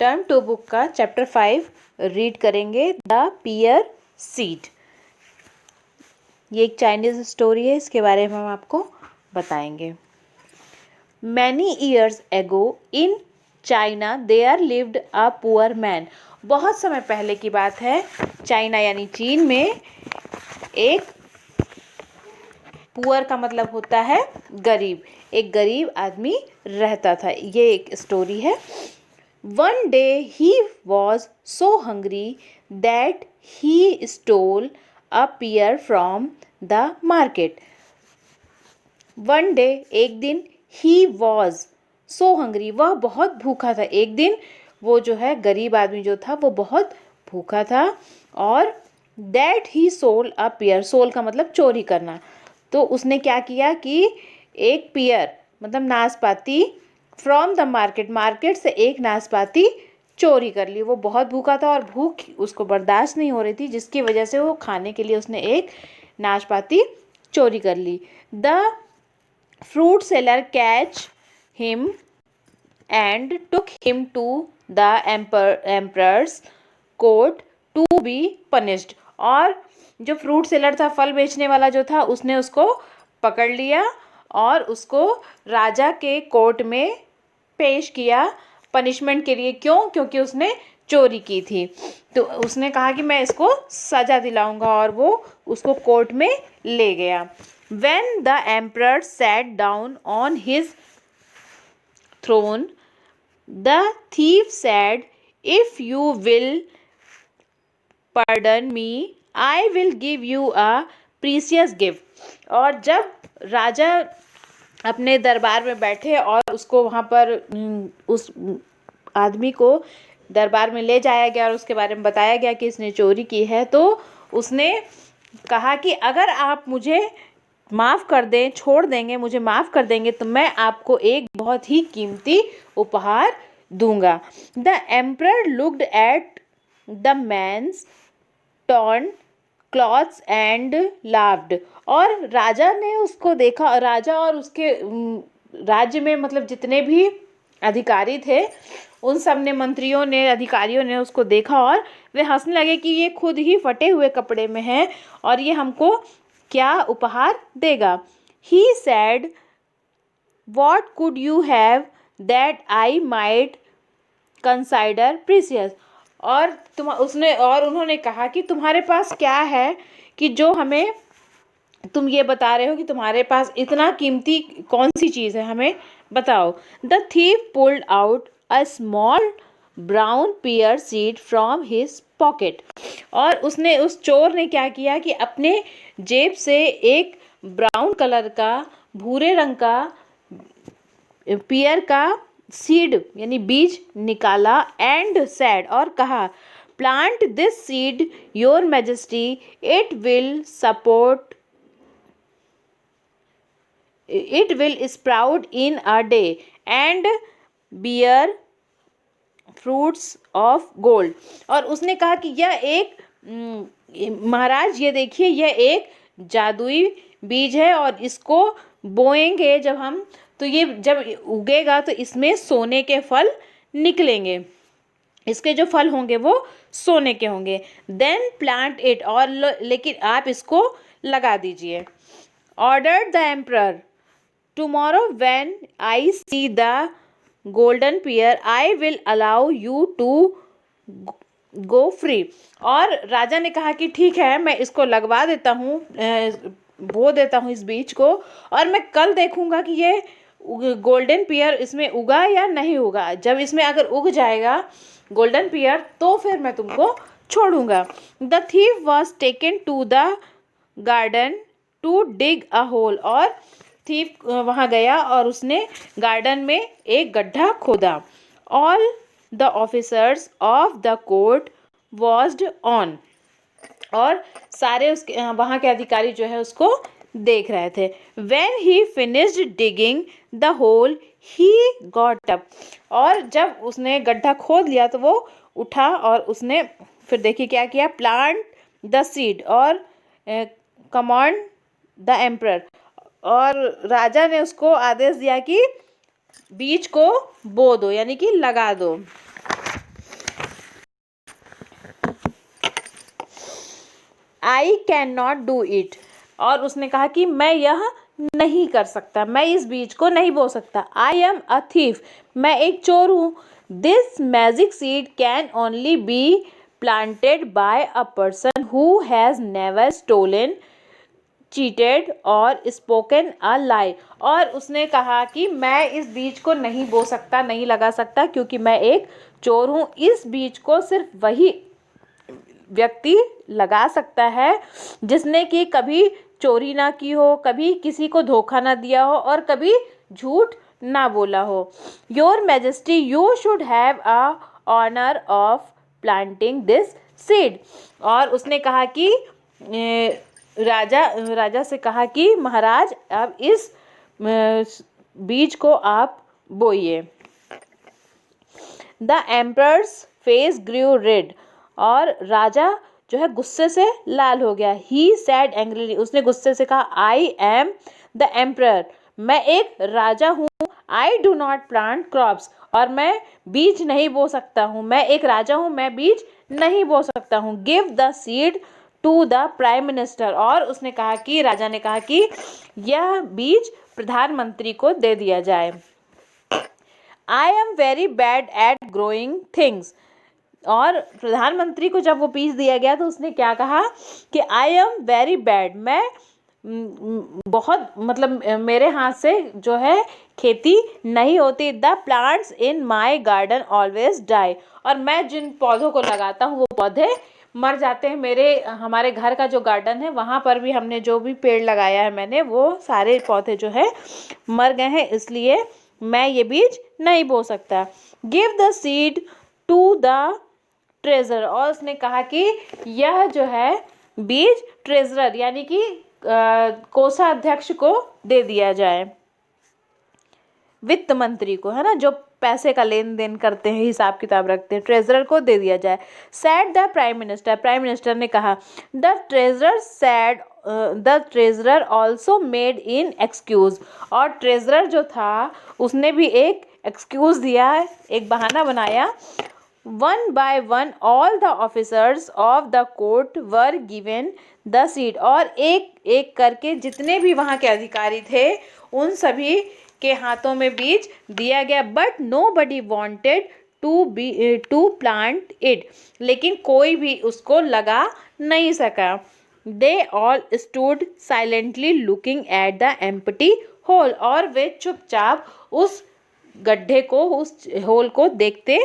Term to book का chapter 5 read करेंगे, the peer seed. ये एक चाइनीज स्टोरी है, इसके बारे में हम आपको बताएंगे। Many years ago in China there lived a poor man. बहुत समय पहले की बात है, चाइना यानी चीन में एक पुअर का मतलब होता है गरीब, एक गरीब आदमी रहता था। ये एक स्टोरी है। One day he was so hungry that he stole a pear from the market. One day, एक दिन, he was so hungry, वह बहुत भूखा था। एक दिन वो जो है गरीब आदमी जो था वो बहुत भूखा था, और that he stole a pear, stole का मतलब चोरी करना। तो उसने क्या किया कि एक pear मतलब नाशपाती फ्रॉम द मार्केट, मार्केट से एक नाशपाती चोरी कर ली। वो बहुत भूखा था और भूख उसको बर्दाश्त नहीं हो रही थी, जिसकी वजह से वो खाने के लिए उसने एक नाशपाती चोरी कर ली। The fruit seller catch him and took him to the emperor's court to be punished. और जो फ्रूट सेलर था, फल बेचने वाला जो था, उसने उसको पकड़ लिया और उसको राजा के कोर्ट में पेश किया पनिशमेंट के लिए। क्यों? क्योंकि उसने चोरी की थी। तो उसने कहा कि मैं इसको सज़ा दिलाऊंगा, और वो उसको कोर्ट में ले गया। When the emperor sat down on his throne, the thief said, "If you will pardon me, I will give you a precious gift." और जब राजा अपने दरबार में बैठे और उसको वहाँ पर उस आदमी को दरबार में ले जाया गया और उसके बारे में बताया गया कि इसने चोरी की है, तो उसने कहा कि अगर आप मुझे माफ़ कर दें, छोड़ देंगे, मुझे माफ़ कर देंगे, तो मैं आपको एक बहुत ही कीमती उपहार दूंगा। The emperor looked at the man's torn clothes and laughed. और राजा ने उसको देखा, राजा और उसके राज्य में मतलब जितने भी अधिकारी थे, उन सब ने, मंत्रियों ने, अधिकारियों ने उसको देखा और वे हंसने लगे कि ये खुद ही फटे हुए कपड़े में है और ये हमको क्या उपहार देगा। He said, "What could you have that I might consider precious?" और उन्होंने कहा कि तुम्हारे पास क्या है कि जो हमें, तुम ये बता रहे हो कि तुम्हारे पास इतना कीमती कौन सी चीज़ है, हमें बताओ। The thief pulled out a small brown pear seed from his pocket. और उस चोर ने क्या किया कि अपने जेब से एक ब्राउन कलर का, भूरे रंग का पियर का सीड यानी बीज निकाला, एंड सैड और कहा, plant this seed your majesty, it will sprout in a day and bear fruits of gold. और उसने कहा कि यह एक महाराज, ये देखिए, यह एक जादुई बीज है और इसको बोएंगे जब हम, तो ये जब उगेगा तो इसमें सोने के फल निकलेंगे, इसके जो फल होंगे वो सोने के होंगे। देन प्लांट इट, और लेकिन आप इसको लगा दीजिए। Ordered the emperor, tomorrow when I see the golden pear I will allow you to go free. और राजा ने कहा कि ठीक है, मैं इसको लगवा देता हूँ, बो देता हूँ इस बीज को, और मैं कल देखूंगा कि ये गोल्डन पियर इसमें उगा या नहीं उगा। जब इसमें अगर उग जाएगा गोल्डन पियर तो फिर मैं तुमको छोड़ूंगा। The thief was taken to the garden to dig a hole. और थीफ वहाँ गया और उसने गार्डन में एक गड्ढा खोदा। All the officers of the court watched on. और सारे उसके वहाँ के अधिकारी जो है उसको देख रहे थे। When he finished digging the hole, he got up. और जब उसने गड्ढा खोद लिया तो वो उठा और उसने फिर देखिए क्या किया, प्लांट द सीड और कमांड द एम्परर। और राजा ने उसको आदेश दिया कि बीज को बो दो यानी कि लगा दो। I can not do it, और उसने कहा कि मैं यह नहीं कर सकता, मैं इस बीज को नहीं बो सकता। आई एम अ थीफ, मैं एक चोर हूँ। This magic seed can only be planted by a person who has never stolen, cheated और स्पोकन अ लाई। और उसने कहा कि मैं इस बीज को नहीं बो सकता, नहीं लगा सकता, क्योंकि मैं एक चोर हूँ। इस बीज को सिर्फ वही व्यक्ति लगा सकता है जिसने कि कभी चोरी ना की हो, कभी किसी को धोखा ना दिया हो और कभी झूठ ना बोला हो। Your majesty, you should have a honour of planting this seed. और उसने कहा कि राजा से कहा कि महाराज अब इस बीज को आप बोइए। The emperor's face grew red, और राजा जो है गुस्से से लाल हो गया। ही सैड एंग्रीली, उसने गुस्से से कहा आई एम द एम्परर, मैं एक राजा हूँ। I do not plant crops, और मैं बीज नहीं बो सकता हूँ। मैं एक राजा हूँ, मैं बीज नहीं बो सकता हूँ। Give the seed to the prime minister, और उसने कहा कि राजा ने कहा कि यह बीज प्रधानमंत्री को दे दिया जाए। I am very bad at growing things, और प्रधानमंत्री को जब वो बीज दिया गया तो उसने क्या कहा कि आई एम वेरी बैड, मैं बहुत मतलब मेरे हाथ से जो है खेती नहीं होती। The plants in my garden always die, और मैं जिन पौधों को लगाता हूँ वो पौधे मर जाते हैं। हमारे घर का जो गार्डन है वहाँ पर भी हमने जो भी पेड़ लगाया है मैंने, वो सारे पौधे जो है मर गए हैं, इसलिए मैं ये बीज नहीं बो सकता। Give the seed to the treasure, और उसने कहा कि यह जो है बीज ट्रेजरर यानी कि कोषाध्यक्ष को दे दिया जाए, वित्त मंत्री को, है ना, जो पैसे का लेन देन करते हैं, हिसाब किताब रखते हैं, ट्रेजरर को दे दिया जाए। Sad the prime minister, prime minister ने कहा। The treasurer sad the treasurer also made in excuse, और ट्रेजरर जो था उसने भी एक एक्सक्यूज दिया, एक बहाना बनाया। One by one all the officers of the court were given the seat, और एक एक करके जितने भी वहाँ के अधिकारी थे उन सभी के हाथों में बीज दिया गया। But nobody wanted to plant it, लेकिन कोई भी उसको लगा नहीं सका। They all stood silently looking at the empty hole, और वे चुपचाप उस गड्ढे को, उस होल को देखते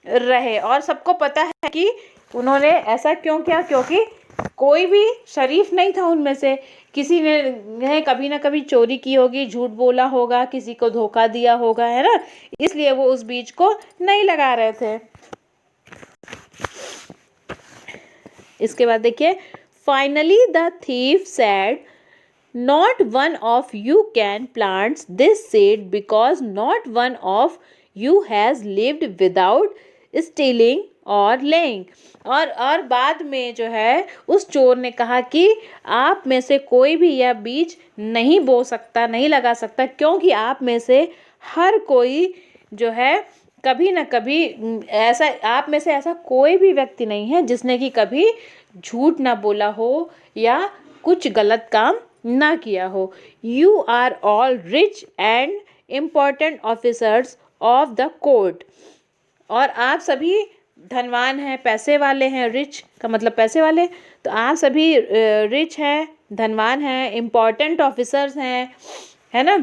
रहे। और सबको पता है कि उन्होंने ऐसा क्यों किया, क्योंकि कोई भी शरीफ नहीं था उनमें से। किसी ने कभी ना कभी चोरी की होगी, झूठ बोला होगा, किसी को धोखा दिया होगा, है ना, इसलिए वो उस बीज को नहीं लगा रहे थे। इसके बाद देखिए, finally the thief said not one of you can plant this seed because not one of you has lived without stealing और लेइंग। और बाद में जो है उस चोर ने कहा कि आप में से कोई भी यह बीज नहीं बो सकता, नहीं लगा सकता, क्योंकि आप में से हर कोई जो है कभी ना कभी ऐसा, आप में से ऐसा कोई भी व्यक्ति नहीं है जिसने कि कभी झूठ ना बोला हो या कुछ गलत काम ना किया हो। You are all rich and important officers of the court, और आप सभी धनवान हैं, पैसे वाले हैं। रिच का मतलब पैसे वाले, तो आप सभी रिच हैं, धनवान हैं, इम्पॉर्टेंट ऑफिसर्स हैं, है ना,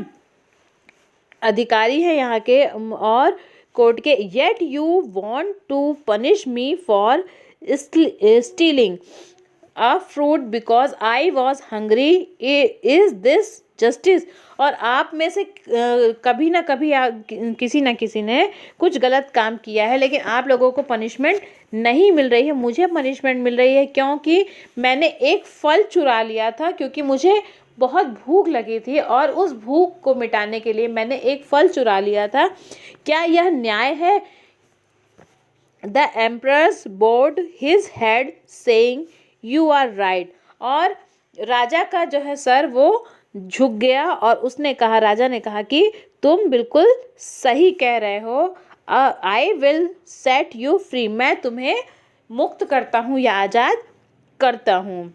अधिकारी हैं यहाँ के और कोर्ट के। Yet you want to punish me for stealing a fruit because I was hungry, is this justice. और आप में से कभी ना कभी किसी न किसी ने कुछ गलत काम किया है, लेकिन आप लोगों को पनिशमेंट नहीं मिल रही है। मुझे पनिशमेंट मिल रही है क्योंकि मैंने एक फल चुरा लिया था, क्योंकि मुझे बहुत भूख लगी थी और उस भूख को मिटाने के लिए मैंने एक फल चुरा लिया था। क्या यह न्याय है? The emperor's bowed his head saying you are right. और राजा का जो है सर वो झुक गया और उसने कहा, राजा ने कहा कि तुम बिल्कुल सही कह रहे हो। I will set you free, मैं तुम्हें मुक्त करता हूँ या आज़ाद करता हूँ।